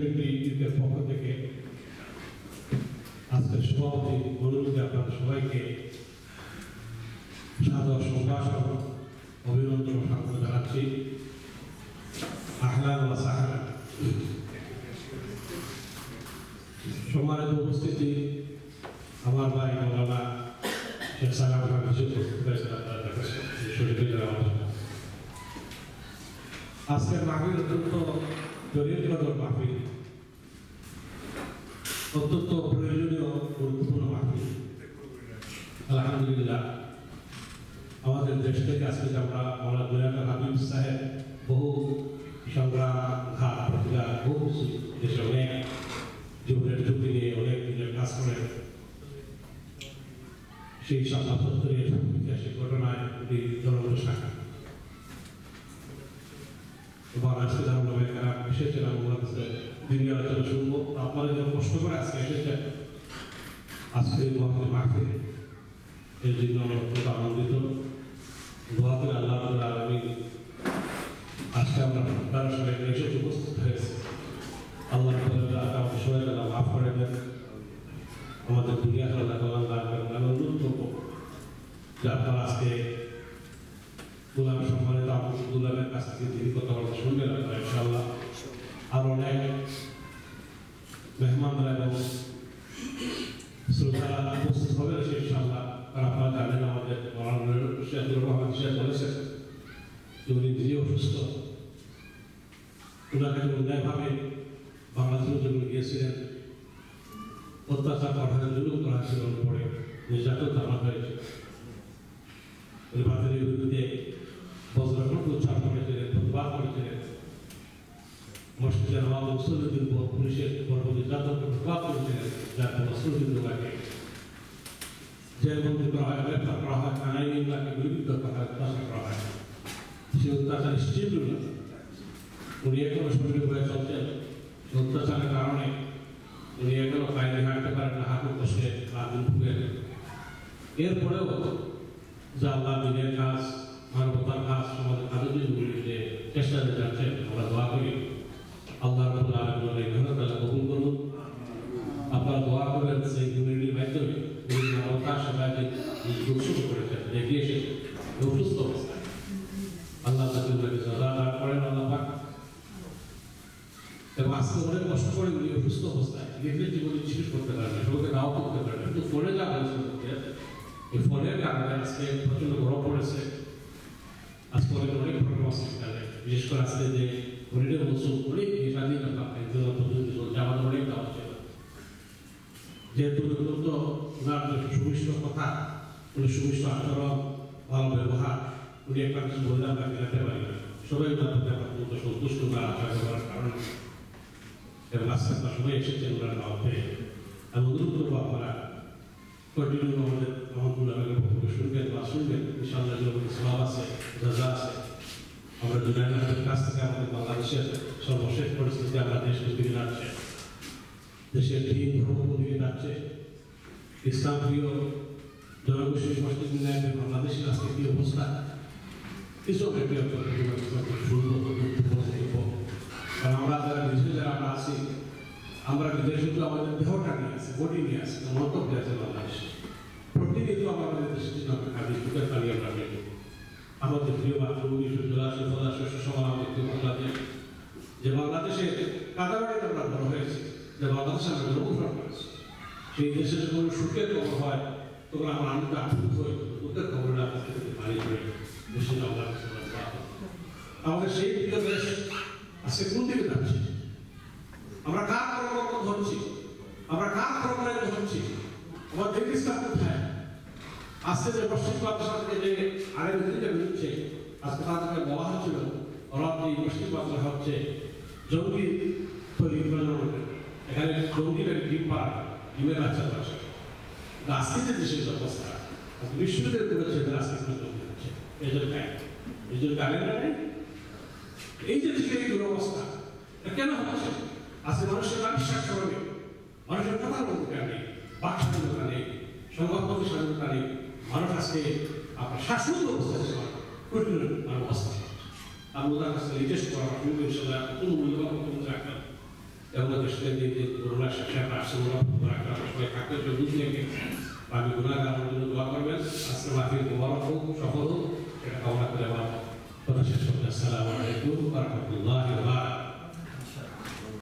Unity ইউকের পক্ষ থেকে আজকের সভাপতি অনুরোধে আপনাদের সবাইকে সাদর সম্ভাষণ অভিনন্দন ও স্বাগত জানাচ্ছি। আহলান ওয়া সাহলান। সম্মানিত উপস্থিতি, আমার ভাই মাওলানা শেখ সালাম খান আজকের মাহফিল অত্যন্ত জরুরিকর মাহফিল, অত্যন্ত প্রয়োজনীয় গুরুত্বপূর্ণ মাহফিল। আলহামদুলিল্লাহ, আমাদের দেশ থেকে আজকে আমরা মাওলানা দুনিয়াকার হাবিব সাহেব বহু সংগ্রাম ঘাত প্রতিকার বহু দেশে অনেক জীবনের ঝুঁকি নিয়ে অনেক দিনের কাজ করেন। সেই সব সত্তরের ঐতিহাসিক ঘটনায় জনগণ শাখা এবং আজকে আমরা এসেছিলাম দিন আলোচনা শুনবো। আপনারা যেন কষ্ট করে আজকে এসেছেন আজকে মাঠে এর জন্য খুব আনন্দিত। দোয়া করে আল্লাহ আমি আজকে আমরা আপনারা সবাই এসে উপস্থিত হয়েছে। আল্লাহ আমাদের সবাই মাফ করে দেন, আমাদের দুনিয়া আল্লাহ কল্যাণ দান করেন। আমি অনুরোধ করবো যে আপনারা আজকে গুলাম সম্মানিত আব্দুল গুলামের কাছ থেকে যিনি কথা বলতে শুনবেন আপনারা ইনশাআল্লাহ। আর অনেক মেহমানরা এবং শ্রোতারা উপস্থিত হবে ইনশাআল্লাহ। আর আপনারা জানেন আমাদের মাওলানা শেখুর রহমান সাহেব বলেছেন যে উনি নিজে অসুস্থ, ওনাকে অন্যায়ভাবে বাংলাদেশের জন্য গিয়েছিলেন, অত্যাচার করা হয়, জুলুম করা হয়েছিল, পরে নির্যাতন চালানো হয়েছে। বাতিলের বিরুদ্ধে বজ্রকণ্ঠ উচ্চারণ করেছিলেন, প্রতিবাদ করেছিলেন। মসজিদে নওয়াব নসরুদ্দিন পুলিশের পর্ব নির্যাতন প্রতিবাদ করেছিলেন, যার নসরুদ্দিনকে জেলবন্দি করা হয়, গ্রেপ্তার করা হয়, থানায় নিয়ে গুলিবিদ্ধ করা হয়, অত্যাচার করা হয়। সে অত্যাচার স্টিল উনি এখনো শরীরে হয়ে চলছেন। অত্যাচারের কারণে উনি এখনো বাইরে হাঁটতে পারেন না, হাঁটু কষ্টে দিন ভুগে। এরপরেও যে আল্লাহ দিনের কাজ, মানবতার কাজ, সমাজের কাজের জন্য যে চেষ্টা করে যাচ্ছেন, আমরা দোয়া করি আল্লাহ রাব্বুল আলামিন এই মেহনত আল্লাহ কবুল করুন। আপনারা দোয়া করবেন সেই কমিউনিটির মাধ্যমে উনি মানবতার সেবাকে উৎসর্গ করেছেন, দেখিয়ে এসেছেন অসুস্থ অবস্থায়। আল্লাহ তাকে সাজা দান করেন আল্লাহ পাক। এবং আজকে অনেক কষ্ট করে উনি অসুস্থ অবস্থায় দেখলে জীবনে চিকিৎসা করতে পারেন না, সবাইকে নাও করতে পারেন না, কিন্তু ফোনে যা হয়েছে এই ফোনের কারণে আজকে প্রচন্ড গরম পড়েছে। আজকে অনেক প্রবলেম আছে, বিশেষ করে আজকে যে হলিডে মৌসুম অনেক স্বাধীন আমাদের অনেক দাওয়া ছিল। যেহেতু অত্যন্ত ওনার সুমিষ্ট কথা, উনি সুমিষ্ট আচরণ, ভালো ব্যবহার, উনি একটা কিছু বললে আমরা মেলাতে পারি না। সবাই ওনার প্রতি আমার অত্যন্ত সন্তুষ্ট ওনার আচরণ করার কারণে। এবং আজকে আপনার সবাই এসেছেন ওনার নাম পেয়ে। আমি অনুরোধ করবো আপনারা কন্টিনিউ আমাদের রহমতুল্লাহের পক্ষ শুনবেন বা শুনবেন। ইনশাআল্লাহ সওয়াব আছে, জাযা আছে। আমরা দুনিয়ার কাছ থেকে আমাদের বাংলাদেশের সর্বশেষ পরিস্থিতি, আমরা দেশ দিকে যাচ্ছে, দেশের দিন ধর্ম দিকে যাচ্ছে, ইসলাম প্রিয় জনগোষ্ঠী মসজিদ মিলায় বাংলাদেশের আজকে কি অবস্থা, কিছু কারণ আমরা যারা বিদেশে যারা আমরা আছি, আমরা বিদেশে শুধু আমাদের দেহটা নিয়ে আসি, বডি নিয়ে আসি, মন্তব্য আছে বাংলাদেশে। প্রতিনিয়ত আমাদের দেশের জন্য খালি সুখের পানি আমরা পেয়ে আমাদের প্রিয় মাতৃভূমি সূর্যরাশি সদাশস্য সমান আমাদের বাংলাদেশ, যে বাংলাদেশে কাদাবাড়িতে আমরা বড় হয়েছি, যে বাংলাদেশে আমরা জন্মগ্রহণ করেছি, সেই দেশে যখন সুখের খবর হয় তখন আমরা আনন্দ আপ্লুত হই, দুঃখের খবরটা আপনাদের থেকে পানি করে দেশে আমাদের সেই প্রিয় দেশ আজকে কোন দিকে যাচ্ছে, আমরা কার কর্মকর্ম ধরছি, আমরা কার কর্মকারে ধরছি, আমার দেশটা কোথায়? আজকে যে পশ্চিম বাংলাদেশকে যে আরেক দিকে বেরোচ্ছে, আজকে তাদেরকে বলা হচ্ছিল ওরা এই পশ্চিম বাংলা হচ্ছে জঙ্গি তৈরি এখানে জঙ্গির ডিম পাড়া, ডিমের বাচ্চা পাচ্ছে। আজকে যে দেশের অবস্থা বিশ্ববিদ্যালয় করেছে, আজকে জঙ্গি হচ্ছে, এই জন্য জানেন না এই যে দেশের এই দুরবস্থা কেন হচ্ছে? আজকে মানুষের বিশ্বাস করবে, মানুষের কথা বলতে নেই, বাক স্বাধীনতা নেই, সংবাদপত্র স্বাধীনতা নেই। মানুষ আজকে আপনার শাসন অবস্থা কঠিন অবস্থা। আমি ওদের কাছে রিকোয়েস্ট করা কোনো মূল্যবান বক্তব্য রাখবেন। এবং দেশে যে করোনা শিক্ষা আসলে সবাই থাকতে বুঝ নেবে আমি গুণাগার আমার জন্য দোয়া করবেন আজকে মাহফিল মোবারক হোক সফল হোক এটা কামনা করে আমার কথা শেষ করতে আসসালামু আলাইকুম ওয়া রাহমাতুল্লাহ